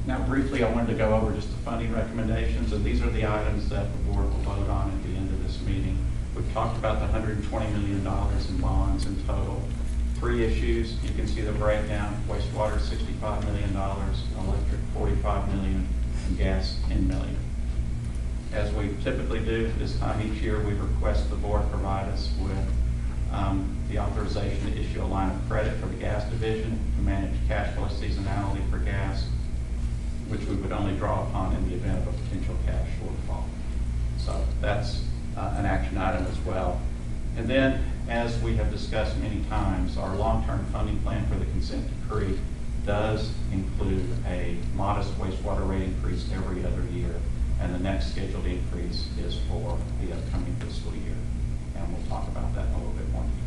Now briefly, I wanted to go over just the funding recommendations, and these are the items that the board will vote on at the end of this meeting. We've talked about the $120 million in bonds in total. 3 issues, you can see the breakdown: wastewater $65 million, electric $45 million, and gas $10 million. As we typically do this time each year, we request the board provide us with the authorization to issue a line of credit for the gas division to manage cash flow seasonality for gas, which we would only draw upon in the event of a potential cash shortfall. So that's an action item as well. And then, as we have discussed many times, our long-term funding plan for the consent decree does include a modest wastewater rate increase every other year, and the next scheduled increase is for the upcoming fiscal year. And we'll talk about that in a little bit more detail.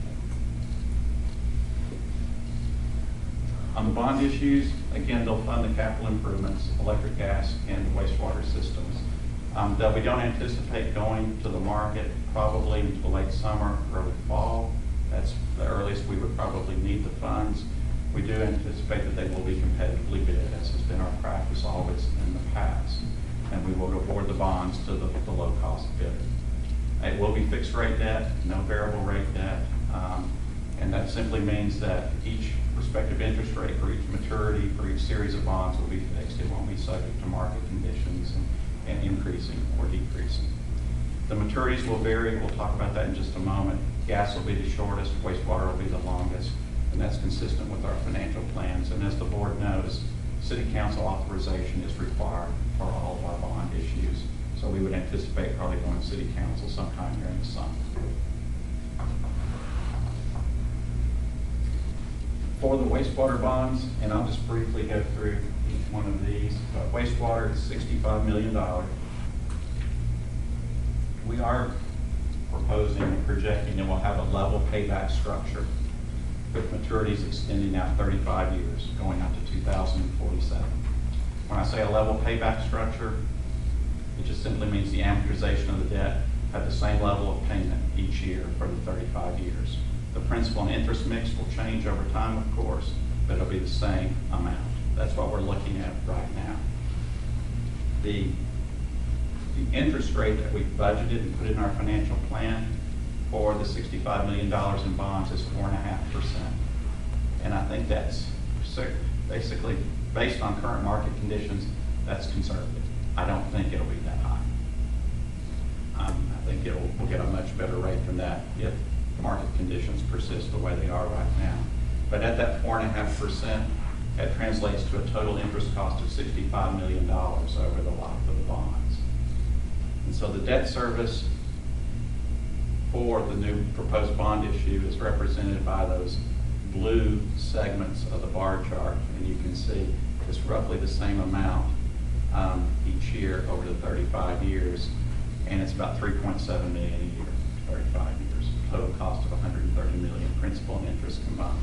On the bond issues, again, they'll fund the capital improvements, electric, gas, and wastewater systems. That we don't anticipate going to the market probably until late summer, early fall. That's the earliest we would probably need the funds. We do anticipate that they will be competitively bid, as has been our practice always in the past. And we will award the bonds to the low-cost bidder. It will be fixed rate debt, no variable rate debt, and that simply means that each respective interest rate for each maturity, for each series of bonds will be fixed. It won't be subject to market conditions and increasing or decreasing. The maturities will vary. We'll talk about that in just a moment. Gas will be the shortest, wastewater will be the longest, and that's consistent with our financial plans. And as the board knows, City Council authorization is required for all of our bond issues. So we would anticipate probably going to City Council sometime during the summer. For the wastewater bonds, and I'll just briefly go through each one of these. Wastewater is $65 million. We are proposing and projecting that we'll have a level payback structure with maturities extending out 35 years, going out to 2047. When I say a level payback structure, it just simply means the amortization of the debt at the same level of payment each year for the 35 years. The principal and interest mix will change over time, of course, but it'll be the same amount. That's what we're looking at right now. The interest rate that we budgeted and put in our financial plan for the $65 million in bonds is 4.5%. And I think that's basically, based on current market conditions, that's conservative. I don't think it'll be that high. I think we'll get a much better rate than that if market conditions persist the way they are right now. But at that 4.5%, that translates to a total interest cost of $65 million over the life of the bonds. And so the debt service for the new proposed bond issue is represented by those blue segments of the bar chart, and you can see it's roughly the same amount each year over the 35 years, and it's about $3.7 million a year, 35 years. Total cost of $130 million, principal and interest combined.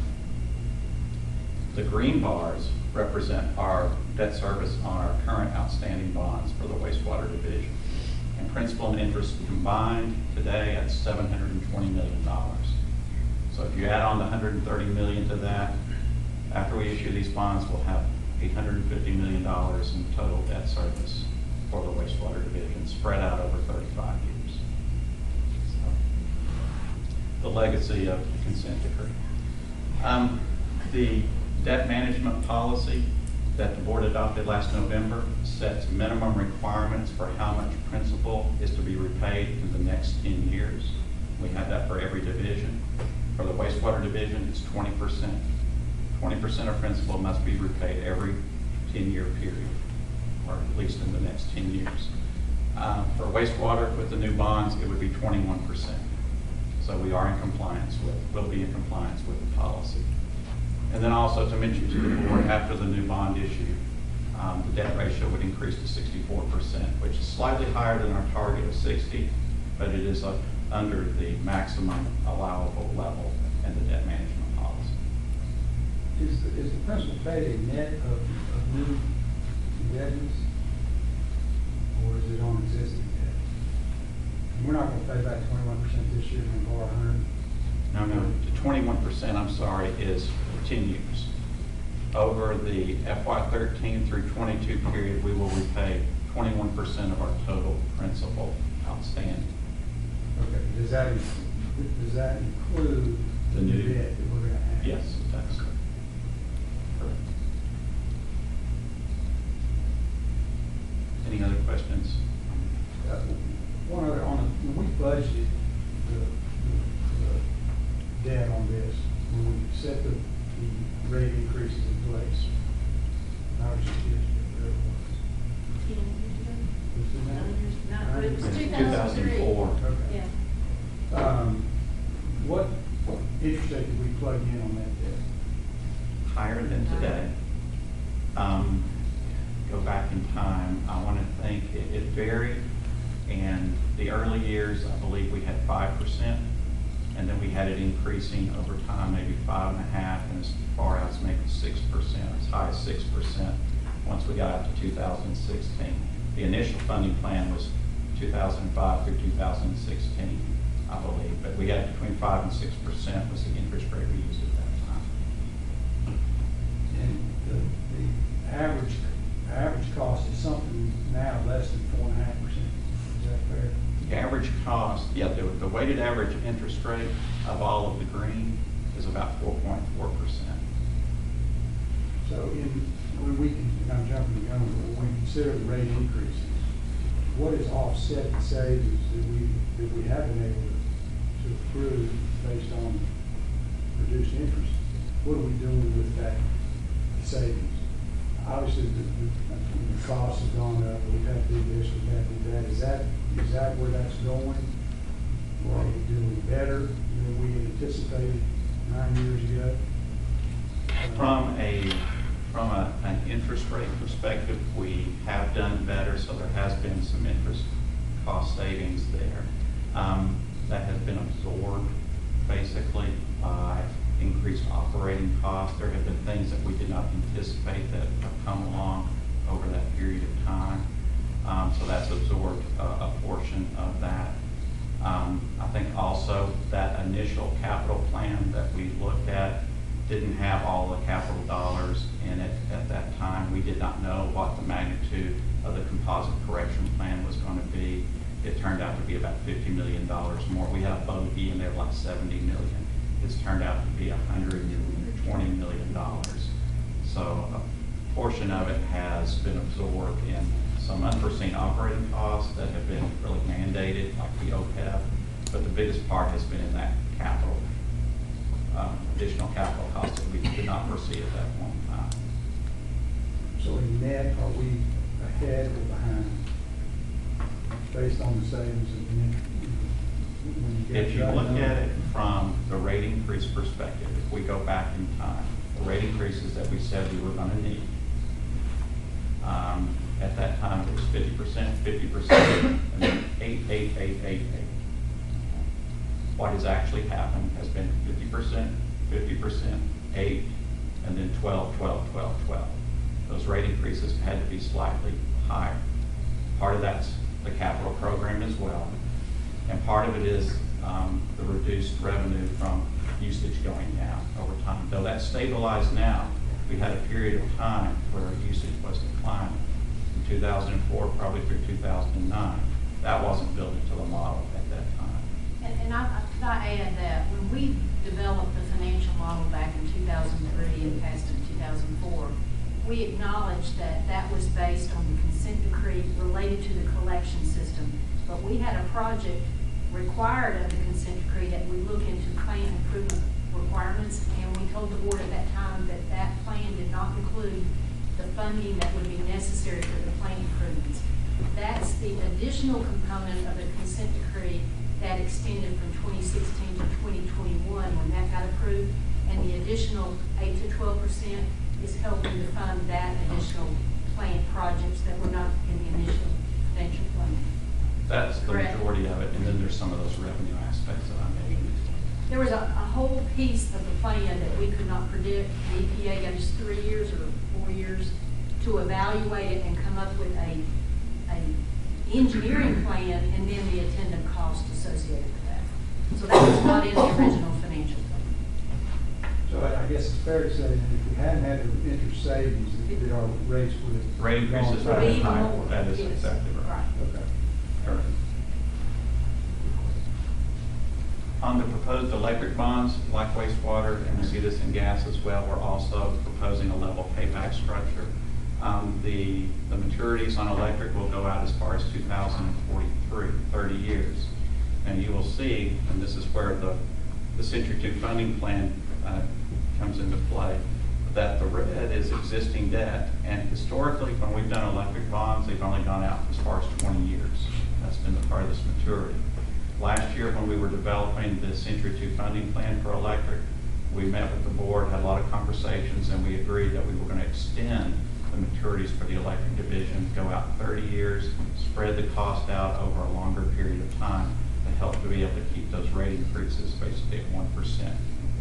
The green bars represent our debt service on our current outstanding bonds for the wastewater division. And principal and interest combined today at $720 million. So if you add on the $130 million to that, after we issue these bonds, we'll have $850 million in total debt service for the wastewater division, spread out over 35 years. So, the legacy of the consent decree. The debt management policy that the board adopted last November sets minimum requirements for how much principal is to be repaid in the next 10 years. We have that for every division. For the wastewater division, it's 20%. 20% of principal must be repaid every 10-year period, or at least in the next 10 years. For wastewater, with the new bonds, it would be 21%. So we are in compliance will be in compliance with the policy. And then also to mention to the board, after the new bond issue, the debt ratio would increase to 64%, which is slightly higher than our target of 60, but it is under the maximum allowable level in the debt management policy. Is the principal paid a net of new indebtedness, or is it on existing debt? And we're not going to pay back 21% this year and borrow 100. No, the 21%, I'm sorry, is for 10 years. over the FY13 through 22 period, we will repay 21% of our total principal outstanding. Okay, does that include The the new- debt that we're gonna have? Yes, it does. Correct. Any other questions? One other, when we budgeted the debt on this, when we set the rate increases in place, I was just curious whatever it was. 10 years ago? Was it that? No, it was 2003. 2004. Okay. Yeah. What interest rate did we plug in on that debt? Higher than today. Go back in time, I want to think it varied. And the early years, I believe we had 5%, and then we had it increasing over time, maybe 5.5%, and as far as maybe 6%, as high as 6% once we got out to 2016. The initial funding plan was 2005 through 2016, I believe, but we got between 5 and 6% was the interest rate we used at that time. And the average cost is something now less than 4.5%. Is that fair? The average cost, yeah, the weighted average interest rate of all of the green is about 4.4%. So when we can, and I'm jumping the gun, but when we consider the rate increases, what is offset the savings that we have been able to accrue based on reduced interest? What are we doing with that savings? Obviously, the costs have gone up, we've had to do this, we've had to do that. Is that where that's going? Or are we doing better than we anticipated 9 years ago? From an interest rate perspective, we have done better, so there has been some interest cost savings there. That has been absorbed basically by increased operating costs. There have been things that we did not anticipate that have come along over that period of time. So that's absorbed a portion of that. I think also that initial capital plan that we looked at didn't have all the capital dollars in it at that time. We did not know what the magnitude of the composite correction plan was going to be. It turned out to be about $50 million more. We had a bogey in there like $70 million. It's turned out to be $120 million. So a portion of it has been absorbed in some unforeseen operating costs that have been really mandated, like the OPEB, but the biggest part has been in that capital, additional capital costs that we did not foresee at that point in time. So in net, are we ahead or behind based on the savings of the when you get If you that look number? at it from the rate increase perspective, if we go back in time, the rate increases that we said we were going to need, at that time it was 50%, 50%, and then 8. What has actually happened has been 50%, 50%, 8, and then 12. Those rate increases had to be slightly higher. Part of that's the capital program as well, and part of it is the reduced revenue from usage going down over time. Though that's stabilized now, we had a period of time where usage was declining. From 2004 probably through 2009. That wasn't built into the model at that time. And I add that when we developed the financial model back in 2003 and passed in 2004, we acknowledged that that was based on the consent decree related to the collection system. But we had a project required of the consent decree that we look into plant improvement requirements, and we told the board at that time that that plan did not include the funding that would be necessary for the plant improvements. That's the additional component of the consent decree that extended from 2016 to 2021 when that got approved, and the additional 8 to 12% is helping to fund that additional plant projects that were not in the initial financial plan. That's the Correct. majority of it, and then there's some of those revenue aspects that I mentioned. There was a whole piece of the plan that we could not predict. The EPA gave us 3 years or 4 years to evaluate it and come up with a engineering plan and then the attendant cost associated with that. So that was not in the original financial plan. So I guess it's fair to say that if we hadn't had the interest savings, that our rates would have. Rate increases gone would have Be been even higher. more. That is Yes. exactly right. Okay. Correct. On the proposed electric bonds, like wastewater, and we see this in gas as well, we're also proposing a level payback structure. The maturities on electric will go out as far as 2043, 30 years. And you will see, and this is where the Century 2 funding plan comes into play, that the red is existing debt. And historically, when we've done electric bonds, they've only gone out as far as 20 years. That's been the farthest maturity. Last year, when we were developing the Century 2 funding plan for electric, we met with the board, had a lot of conversations, and we agreed that we were going to extend the maturities for the electric division, go out 30 years, spread the cost out over a longer period of time to help to be able to keep those rate increases basically at 1%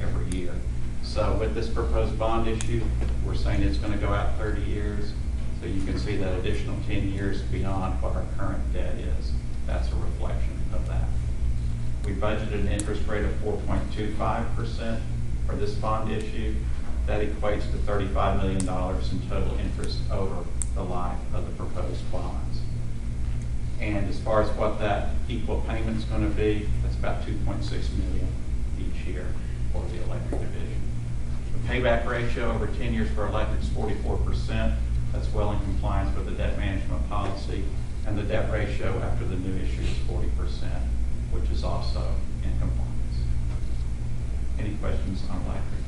every year. So with this proposed bond issue, we're saying it's going to go out 30 years, so you can see that additional 10 years beyond what our current debt is. That's a reflection of that. We budgeted an interest rate of 4.25% for this bond issue. That equates to $35 million in total interest over the life of the proposed bonds. And as far as what that equal payment's going to be, that's about $2.6 million each year for the electric division. The payback ratio over 10 years for electric is 44%. That's well in compliance with the debt management policy. And the debt ratio after the new issue is 40%, which is also in compliance. Any questions on electric?